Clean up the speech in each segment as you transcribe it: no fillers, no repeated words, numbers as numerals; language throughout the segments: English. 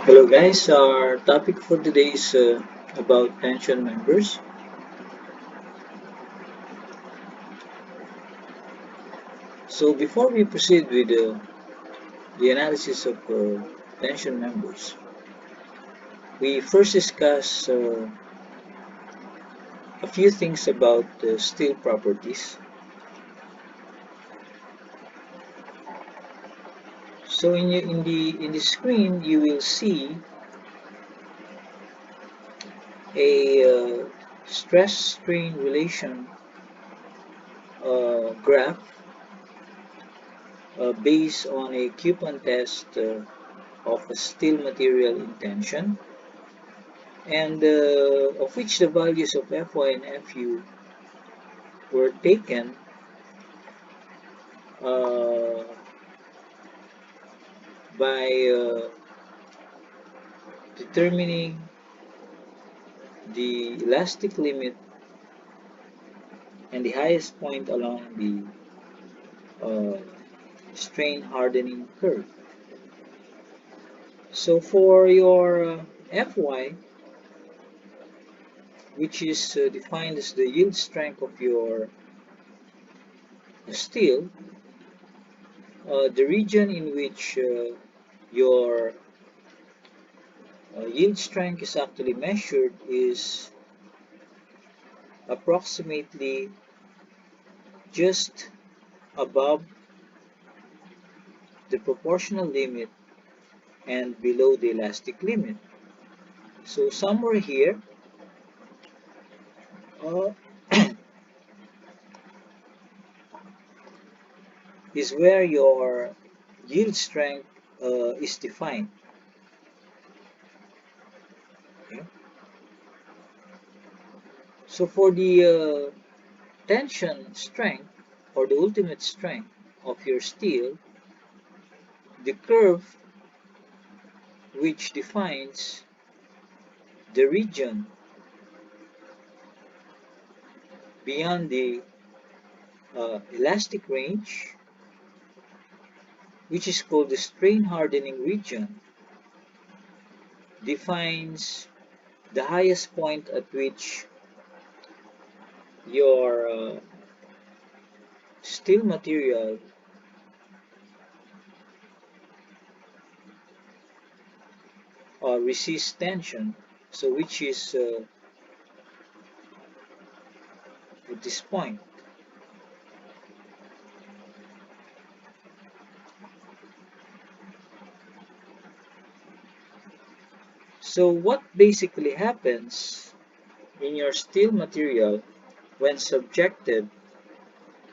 Hello guys, our topic for today is about tension members. So before we proceed with the analysis of tension members, we first discuss a few things about steel properties. So in the screen you will see a stress strain relation graph based on a coupon test of a steel material in tension, and of which the values of Fy and Fu were taken uh, by determining the elastic limit and the highest point along the strain hardening curve. So for your Fy, which is defined as the yield strength of your steel, the region in which your yield strength is actually measured is approximately just above the proportional limit and below the elastic limit. So somewhere here uh, is where your yield strength is defined. Okay? So for the tension strength or the ultimate strength of your steel, the curve which defines the region beyond the elastic range, which is called the strain hardening region, defines the highest point at which your steel material resists tension, so which is at this point. So what basically happens in your steel material when subjected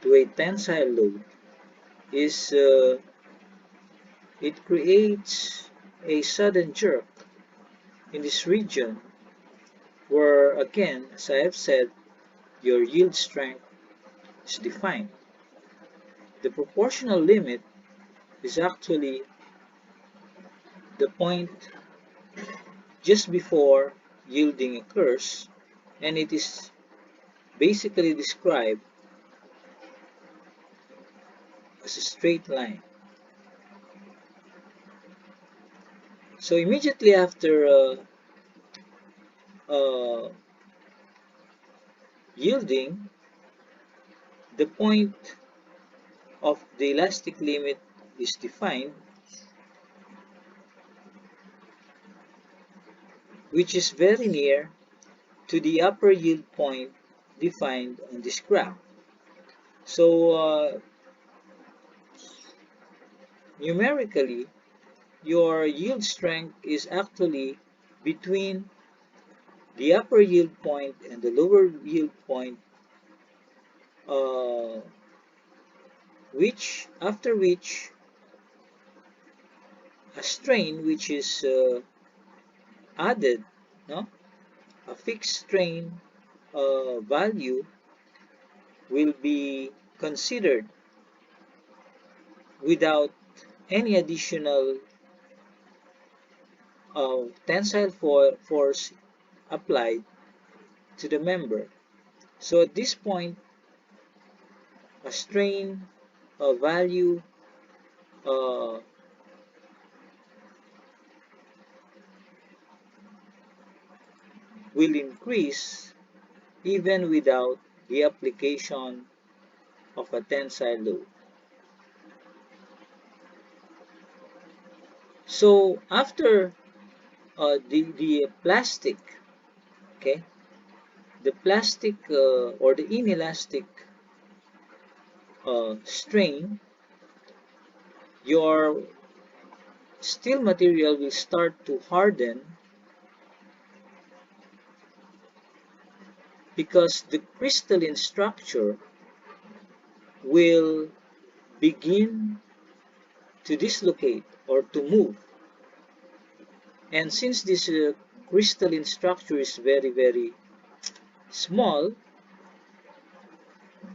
to a tensile load is it creates a sudden jerk in this region where, again, as I have said, your yield strength is defined. The proportional limit is actually the point just before yielding occurs, and it is basically described as a straight line. So immediately after uh, yielding, the point of the elastic limit is defined, which is very near to the upper yield point defined on this graph. So numerically, your yield strength is actually between the upper yield point and the lower yield point, uh, which after which a strain which is added, no, a fixed strain value will be considered without any additional tensile force applied to the member. So at this point, a strain value uh, will increase even without the application of a tensile load. So after the plastic, okay, the plastic or the inelastic strain, your steel material will start to harden because the crystalline structure will begin to dislocate or to move. And since this crystalline structure is very, very small,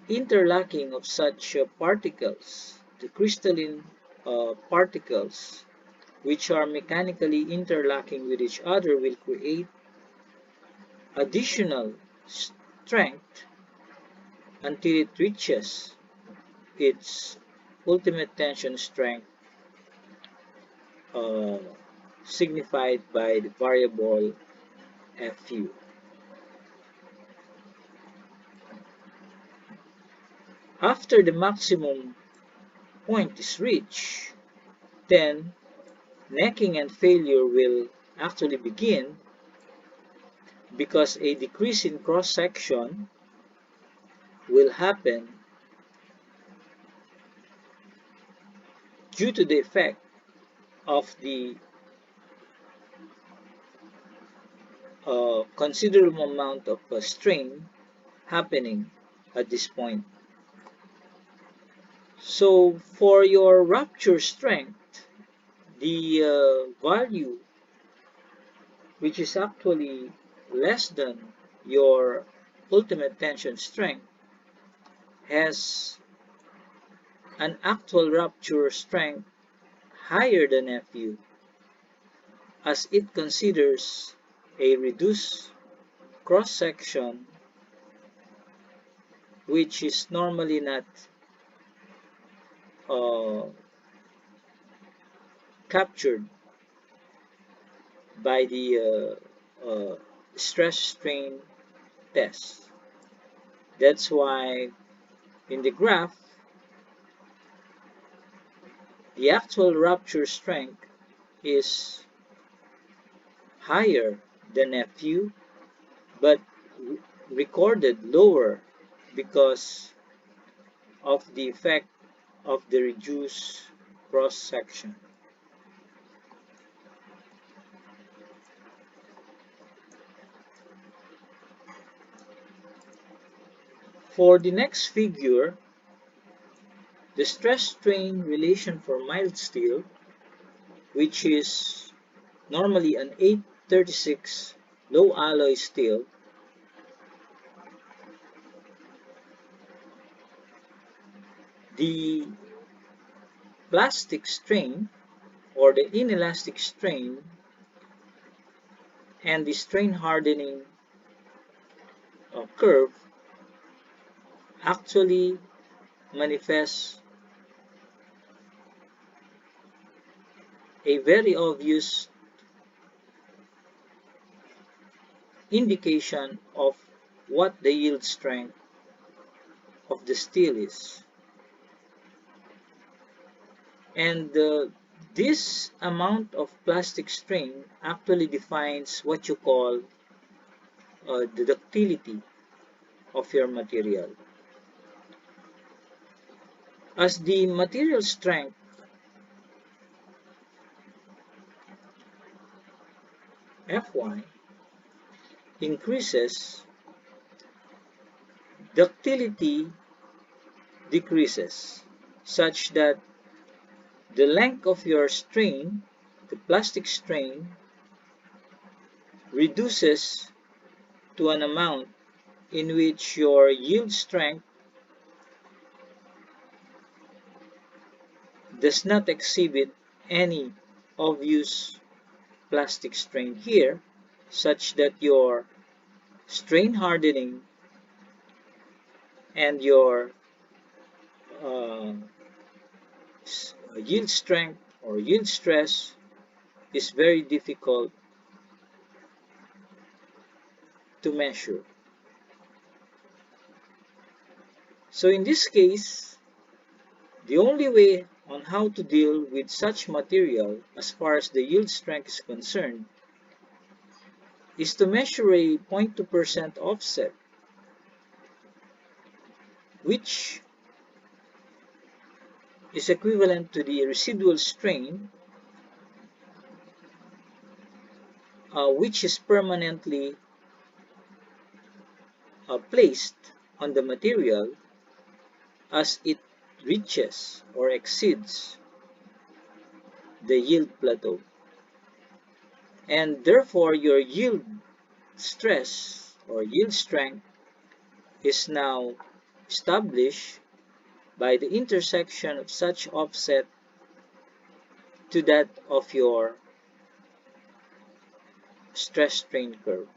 interlocking of such particles, the crystalline particles, which are mechanically interlocking with each other, will create additional strength until it reaches its ultimate tension strength, uh, signified by the variable Fu. After the maximum point is reached, then necking and failure will actually begin because a decrease in cross-section will happen due to the effect of the considerable amount of strain happening at this point. So for your rupture strength, the value which is actually less than your ultimate tension strength has an actual rupture strength higher than Fu, as it considers a reduced cross-section which is normally not uh, captured by the stress strain test. That's why in the graph, the actual rupture strength is higher than Fu, but recorded lower because of the effect of the reduced cross section. For the next figure, the stress-strain relation for mild steel, which is normally an 836 low alloy steel, the plastic strain or the inelastic strain and the strain hardening curve actually manifests a very obvious indication of what the yield strength of the steel is. And this amount of plastic strain actually defines what you call the ductility of your material. As the material strength Fy increases, ductility decreases, such that the length of your strain, the plastic strain, reduces to an amount in which your yield strength does not exhibit any obvious plastic strain here, such that your strain hardening and your uh, yield strength or yield stress is very difficult to measure. So in this case, the only way on how to deal with such material as far as the yield strength is concerned is to measure a 0.2% offset, which is equivalent to the residual strain, which is permanently placed on the material as it reaches or exceeds the yield plateau. And therefore, your yield stress or yield strength is now established by the intersection of such offset to that of your stress strain curve.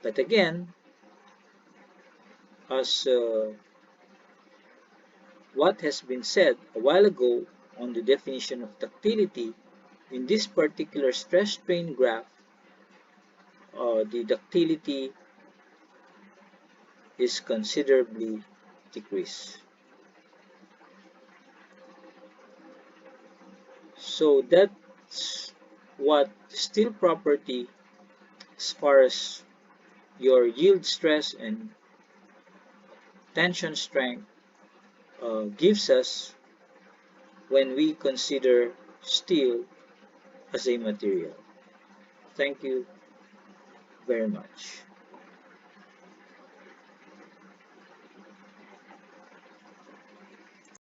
But again, as what has been said a while ago on the definition of ductility, in this particular stress strain graph, the ductility is considerably decreased. So that's what steel property as far as your yield stress and tension strength gives us when we consider steel as a material. Thank you very much.